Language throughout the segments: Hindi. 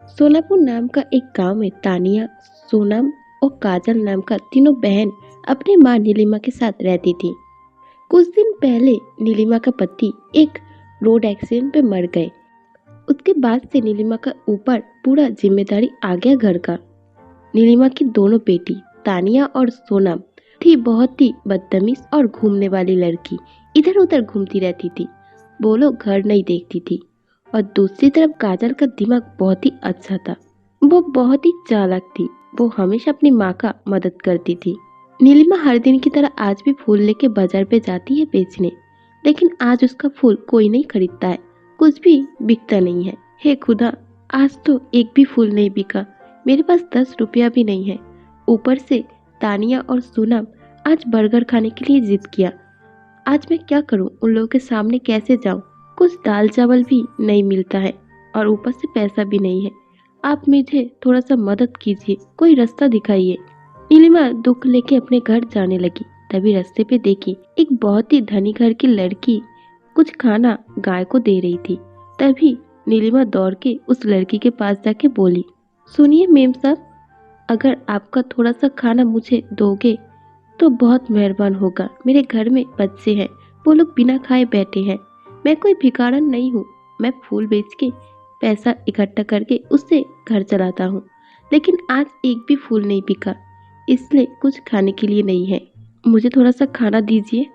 सोलापुर नाम का एक गांव में तानिया, सोनम और काजल नाम का तीनों बहन अपनी माँ नीलिमा के साथ रहती थी। कुछ दिन पहले नीलिमा का पति एक रोड एक्सीडेंट में मर गए। उसके बाद से नीलिमा का ऊपर पूरा जिम्मेदारी आ गया घर का। नीलिमा की दोनों बेटी तानिया और सोनम थी बहुत ही बदतमीज और घूमने वाली लड़की। इधर उधर घूमती रहती थी। वो लोग घर नहीं देखती थी। और दूसरी तरफ काजल का दिमाग बहुत ही अच्छा था। वो बहुत ही चालाक थी। वो हमेशा अपनी माँ का मदद करती थी। नीलिमा हर दिन की तरह आज भी फूल लेके बाजार पे जाती है बेचने, लेकिन आज उसका फूल कोई नहीं खरीदता है। कुछ भी बिकता नहीं है। हे खुदा, आज तो एक भी फूल नहीं बिका। मेरे पास 10 रुपया भी नहीं है। ऊपर से तानिया और सोनम आज बर्गर खाने के लिए जिद किया। आज मैं क्या करूं? उन लोगों के सामने कैसे जाऊं? कुछ दाल चावल भी नहीं मिलता है और ऊपर से पैसा भी नहीं है। आप मुझे थोड़ा सा मदद कीजिए, कोई रास्ता दिखाइए। नीलिमा दुख लेके अपने घर जाने लगी। तभी रास्ते पे देखी एक बहुत ही धनी घर की लड़की कुछ खाना गाय को दे रही थी। तभी नीलिमा दौड़ के उस लड़की के पास जाके बोली, सुनिए मेम साहब, अगर आपका थोड़ा सा खाना मुझे दोगे तो बहुत मेहरबान होगा। मेरे घर में बच्चे हैं, वो लोग बिना खाए बैठे हैं। मैं कोई भिखारन नहीं हूँ। मैं फूल बेच के पैसा इकट्ठा करके उससे घर चलाता हूँ, लेकिन आज एक भी फूल नहीं बिका, इसलिए कुछ खाने के लिए नहीं है। मुझे थोड़ा सा खाना दीजिए।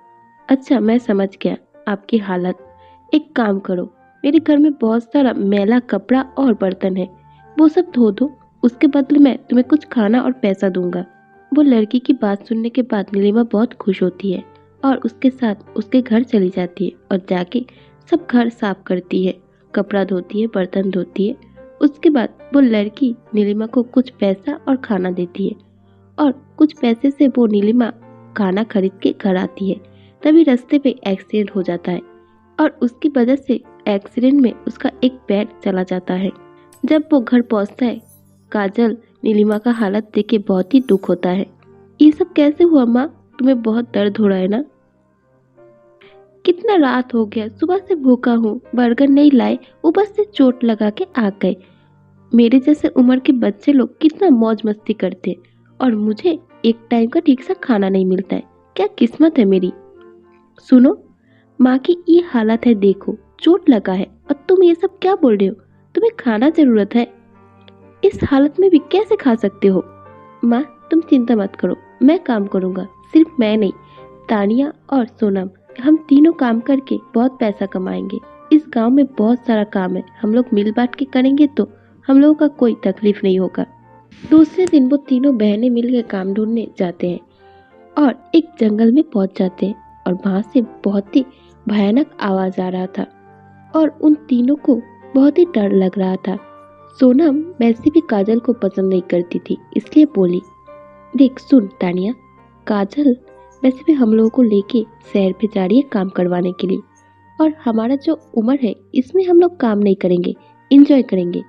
अच्छा, मैं समझ गया आपकी हालत। एक काम करो, मेरे घर में बहुत सारा मैला कपड़ा और बर्तन है, वो सब धो दो। उसके बदले में तुम्हें कुछ खाना और पैसा दूंगा। वो लड़की की बात सुनने के बाद नीलिमा बहुत खुश होती है और उसके साथ उसके घर चली जाती है और जाके सब घर साफ करती है, कपड़ा धोती है, बर्तन धोती है। उसके बाद वो लड़की नीलिमा को कुछ पैसा और खाना देती है और कुछ पैसे से वो नीलिमा खाना खरीद के घर आती है। तभी रास्ते पे एक्सीडेंट हो जाता है और उसकी वजह से एक्सीडेंट में उसका एक पैर चला जाता है। जब वो घर पहुंचता है, काजल नीलिमा का हालत देख के बहुत ही दुख होता है। ये सब कैसे हुआ माँ? तुम्हें बहुत दर्द हो रहा है ना? कितना रात हो गया, सुबह से भूखा हूँ, बर्गर नहीं लाए, ऊपर से चोट लगा के आ गए। मेरे जैसे उम्र के बच्चे लोग कितना मौज मस्ती करते हैं और मुझे एक टाइम का ठीक सा खाना नहीं मिलता है। क्या किस्मत है मेरी। सुनो, माँ की ये हालत है, देखो चोट लगा है और तुम ये सब क्या बोल रहे हो? तुम्हें खाना जरूरत है, इस हालत में भी कैसे खा सकते हो? माँ तुम चिंता मत करो, मैं काम करूँगा। सिर्फ मैं नहीं, तानिया और सोनम, हम तीनों काम करके बहुत पैसा कमाएंगे। इस गांव में बहुत सारा काम है, हम लोग मिल बांट के करेंगे तो हम लोगों का कोई तकलीफ नहीं होगा। दूसरे दिन वो तीनों बहनें मिलकर काम ढूंढने जाते हैं और एक जंगल में पहुंच जाते हैं और वहां से बहुत ही भयानक आवाज आ रहा था और उन तीनों को बहुत ही डर लग रहा था। सोनम वैसे भी काजल को पसंद नहीं करती थी, इसलिए बोली, देख सुन तानिया, काजल वैसे भी हम लोगों को लेके शहर पे जा रही है काम करवाने के लिए, और हमारा जो उम्र है इसमें हम लोग काम नहीं करेंगे, इंजॉय करेंगे।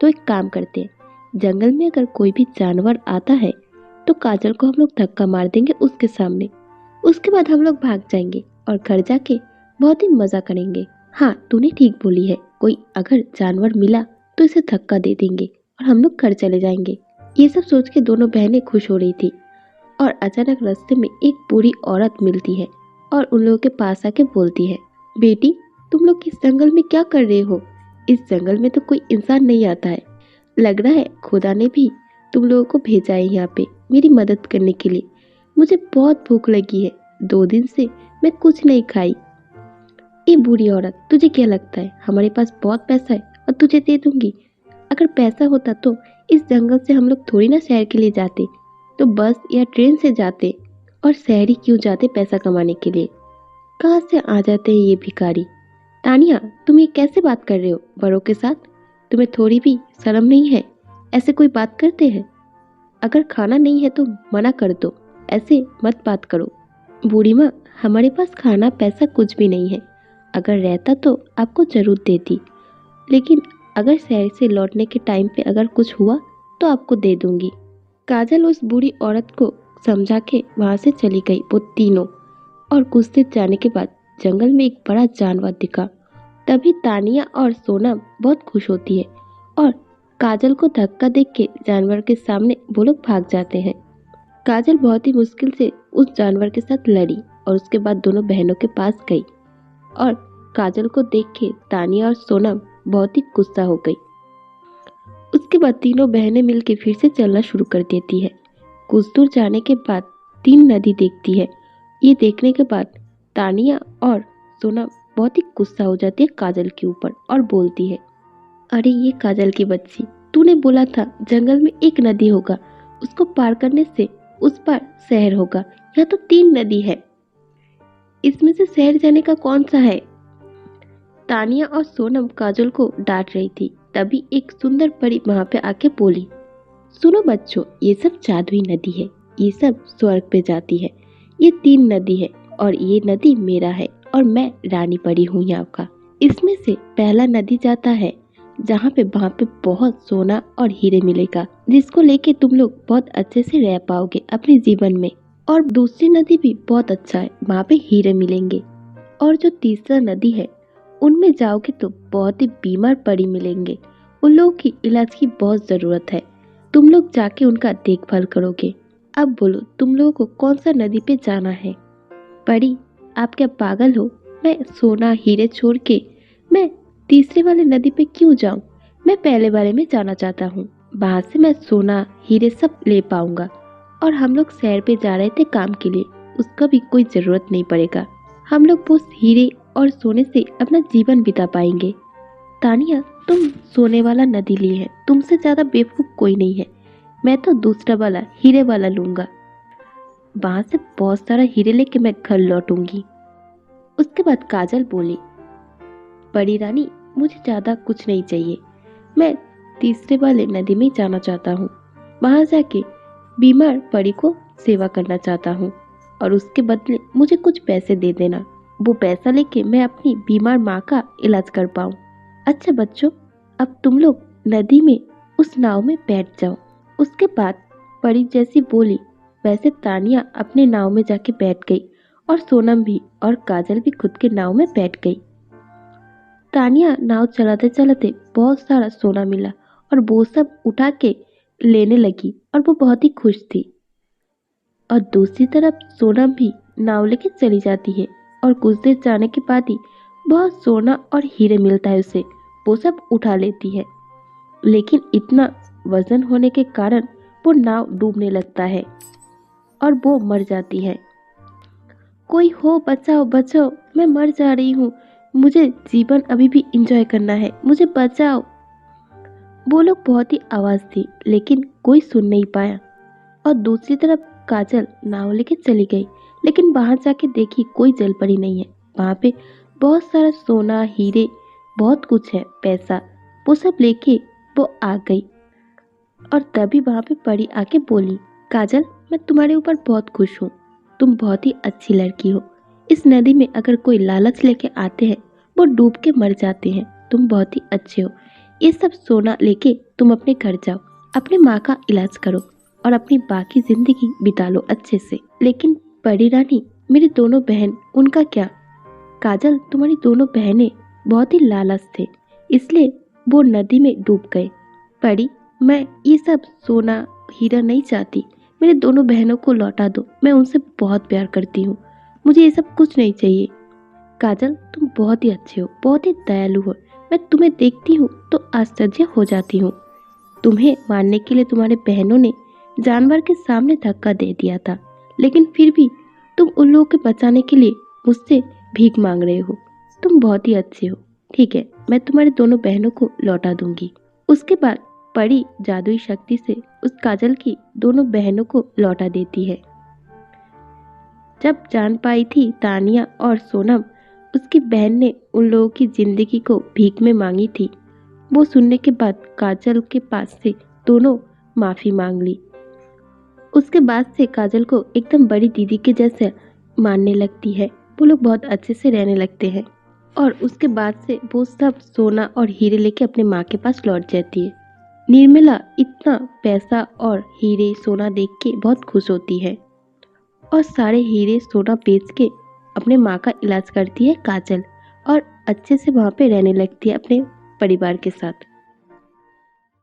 तो एक काम करते हैं, जंगल में अगर कोई भी जानवर आता है तो काजल को हम लोग धक्का मार देंगे उसके सामने। उसके बाद हम लोग भाग जाएंगे और घर जाके बहुत ही मजा करेंगे। हाँ तूने ठीक बोली है, कोई अगर जानवर मिला तो इसे धक्का दे देंगे और हम लोग घर चले जाएंगे। ये सब सोच के दोनों बहनें खुश हो रही थी और अचानक रास्ते में एक बूढ़ी औरत मिलती है और उन लोगों के पास आके बोलती है, बेटी तुम लोग इस जंगल में क्या कर रहे हो? इस जंगल में तो कोई इंसान नहीं आता है। लग रहा है खुदा ने भी तुम लोगों को भेजा है यहाँ पे मेरी मदद करने के लिए। मुझे बहुत भूख लगी है, 2 दिन से मैं कुछ नहीं खाई। ए बूढ़ी औरत, तुझे क्या लगता है हमारे पास बहुत पैसा है और तुझे दे दूंगी? अगर पैसा होता तो इस जंगल से हम लोग थोड़ी ना शहर के लिए जाते, तो बस या ट्रेन से जाते। और शहर ही क्यों जाते पैसा कमाने के लिए? कहाँ से आ जाते हैं ये भिखारी। तानिया तुम ये कैसे बात कर रहे हो बड़ों के साथ? तुम्हें थोड़ी भी शर्म नहीं है? ऐसे कोई बात करते हैं? अगर खाना नहीं है तो मना कर दो, ऐसे मत बात करो। बूढ़ी माँ, हमारे पास खाना पैसा कुछ भी नहीं है। अगर रहता तो आपको जरूर देती, लेकिन अगर शहर से लौटने के टाइम पे अगर कुछ हुआ तो आपको दे दूंगी। काजल उस बूढ़ी औरत को समझा के वहां से चली गई। वो तीनों और कुछ देर जाने के बाद जंगल में एक बड़ा जानवर दिखा। तभी तानिया और सोनम बहुत खुश होती है और काजल को धक्का देख के जानवर के सामने वो लोग भाग जाते हैं। काजल बहुत ही मुश्किल से उस जानवर के साथ लड़ी और उसके बाद दोनों बहनों के पास गई और काजल को देख के तानिया और सोनम बहुत ही गुस्सा हो गई। उसके बाद तीनों बहनें मिलकर फिर से चलना शुरू कर देती है। कुछ दूर जाने के बाद 3 नदी देखती है। ये देखने के बाद तानिया और सोनम बहुत ही गुस्सा हो जाती है काजल के ऊपर और बोलती है, अरे ये काजल की बच्ची, तूने बोला था जंगल में एक नदी होगा, उसको पार करने से उस पार शहर होगा। यहाँ तो 3 नदी है, इसमें से शहर जाने का कौन सा है? तानिया और सोनम काजल को डांट रही थी। तभी एक सुंदर परी वहां पे आके बोली, सुनो बच्चों, ये सब जादुई नदी है, ये सब स्वर्ग पे जाती है। ये 3 नदी है और ये नदी मेरा है और मैं रानी परी हूँ यहाँ का। इसमें से पहला नदी जाता है जहाँ पे वहाँ पे बहुत सोना और हीरे मिलेगा, जिसको लेके तुम लोग बहुत अच्छे से रह पाओगे अपने जीवन में। और दूसरी नदी भी बहुत अच्छा है, वहाँ पे हीरे मिलेंगे। और जो तीसरा नदी है उनमें जाओगे तो बहुत ही बीमार पड़ी मिलेंगे, उन लोगों की इलाज की बहुत जरूरत है, तुम लोग जाके उनका देखभाल करोगे। अब बोलो तुम लोगों को कौन सा नदी पे जाना है? परी, आप क्या पागल हो? मैं सोना हीरे छोड़ के मैं तीसरे वाले नदी पे क्यों जाऊं? मैं पहले वाले में जाना चाहता हूँ, वहां से मैं सोना हीरे सब ले पाऊंगा। और हम लोग शहर पे जा रहे थे काम के लिए, उसका भी कोई जरूरत नहीं पड़ेगा, हम लोग बस हीरे और सोने से अपना जीवन बिता पाएंगे। तानिया, तुम सोने वाला नदी ली है, तुमसे ज्यादा बेवकूफ कोई नहीं है। मैं तो दूसरा वाला हीरे वाला लूंगा, वहां से बहुत सारा हीरे लेके मैं घर लौटूंगी। उसके बाद काजल बोली, बड़ी रानी, मुझे ज्यादा कुछ नहीं चाहिए, मैं तीसरे वाले नदी में जाना चाहता हूँ, वहां जाके बीमार परी को सेवा करना चाहता हूँ और उसके बदले मुझे कुछ पैसे दे देना, वो पैसा लेके मैं अपनी बीमार माँ का इलाज कर पाऊँ। अच्छा बच्चों, अब तुम लोग नदी में उस नाव में बैठ जाओ। उसके बाद परी जैसी बोली वैसे तानिया अपने नाव में जाके बैठ गई और सोनम भी और काजल भी खुद के नाव में बैठ गई। तानिया नाव चलाते चलाते बहुत सारा सोना मिला और वो सब उठा के लेने लगी और वो बहुत ही खुश थी। और दूसरी तरफ सोनम भी नाव लेके चली जाती है और कुछ देर जाने के बाद ही बहुत सोना और हीरे मिलता है उसे, वो सब उठा लेती है। लेकिन इतना वजन होने के कारण वो नाव डूबने लगता है और वो मर जाती है। कोई हो, बचाओ बचाओ, मैं मर जा रही हूँ, मुझे जीवन अभी भी एंजॉय करना है, मुझे बचाओ। वो लोग बहुत ही आवाज थी लेकिन कोई सुन नहीं पाया। और दूसरी तरफ काजल नाव लेके चली गई, लेकिन वहां जाके देखी कोई जल परी नहीं है। वहां पे बहुत सारा सोना हीरे बहुत कुछ है, पैसा, वो सब लेके वो आ गई। और तभी वहां पे परी आके बोली, काजल, मैं तुम्हारे ऊपर बहुत खुश हूँ, तुम बहुत ही अच्छी लड़की हो। इस नदी में अगर कोई लालच लेके आते हैं वो डूब के मर जाते हैं, तुम बहुत ही अच्छे हो। ये सब सोना लेके तुम अपने घर जाओ, अपनी माँ का इलाज करो और अपनी बाकी जिंदगी बिता लो अच्छे से। लेकिन परी रानी, मेरी दोनों बहन, उनका क्या? काजल, तुम्हारी दोनों बहनें बहुत ही लालच थे, इसलिए वो नदी में डूब गए। परी, मैं ये सब सोना हीरा नहीं चाहती, मेरे दोनों बहनों को लौटा दो, मैं उनसे बहुत प्यार करती हूँ, मुझे ये सब कुछ नहीं चाहिए। काजल, तुम बहुत ही अच्छे हो, बहुत ही दयालु हो, मैं तुम्हें देखती हूँ तो आश्चर्य हो जाती हूँ। तुम्हें मारने के लिए तुम्हारे बहनों ने जानवर के सामने धक्का दे दिया था, लेकिन फिर भी तुम उन लोगों को बचाने के लिए मुझसे भीख मांग रहे हो, तुम बहुत ही अच्छे हो। ठीक है, मैं तुम्हारे दोनों बहनों को लौटा दूंगी। उसके बाद परी जादुई शक्ति से उस काजल की दोनों बहनों को लौटा देती है। जब जान पाई थी तानिया और सोनम उसकी बहन ने उन लोगों की जिंदगी को भीख में मांगी थी, वो सुनने के बाद काजल के पास से दोनों माफी मांग ली। उसके बाद से काजल को एकदम बड़ी दीदी के जैसे मानने लगती है, वो लोग बहुत अच्छे से रहने लगते हैं। और उसके बाद से वो सब सोना और हीरे लेके अपने माँ के पास लौट जाती है। निर्मला इतना पैसा और हीरे सोना देख के बहुत खुश होती है और सारे हीरे सोना बेच के अपने माँ का इलाज करती है काजल और अच्छे से वहाँ पे रहने लगती है अपने परिवार के साथ।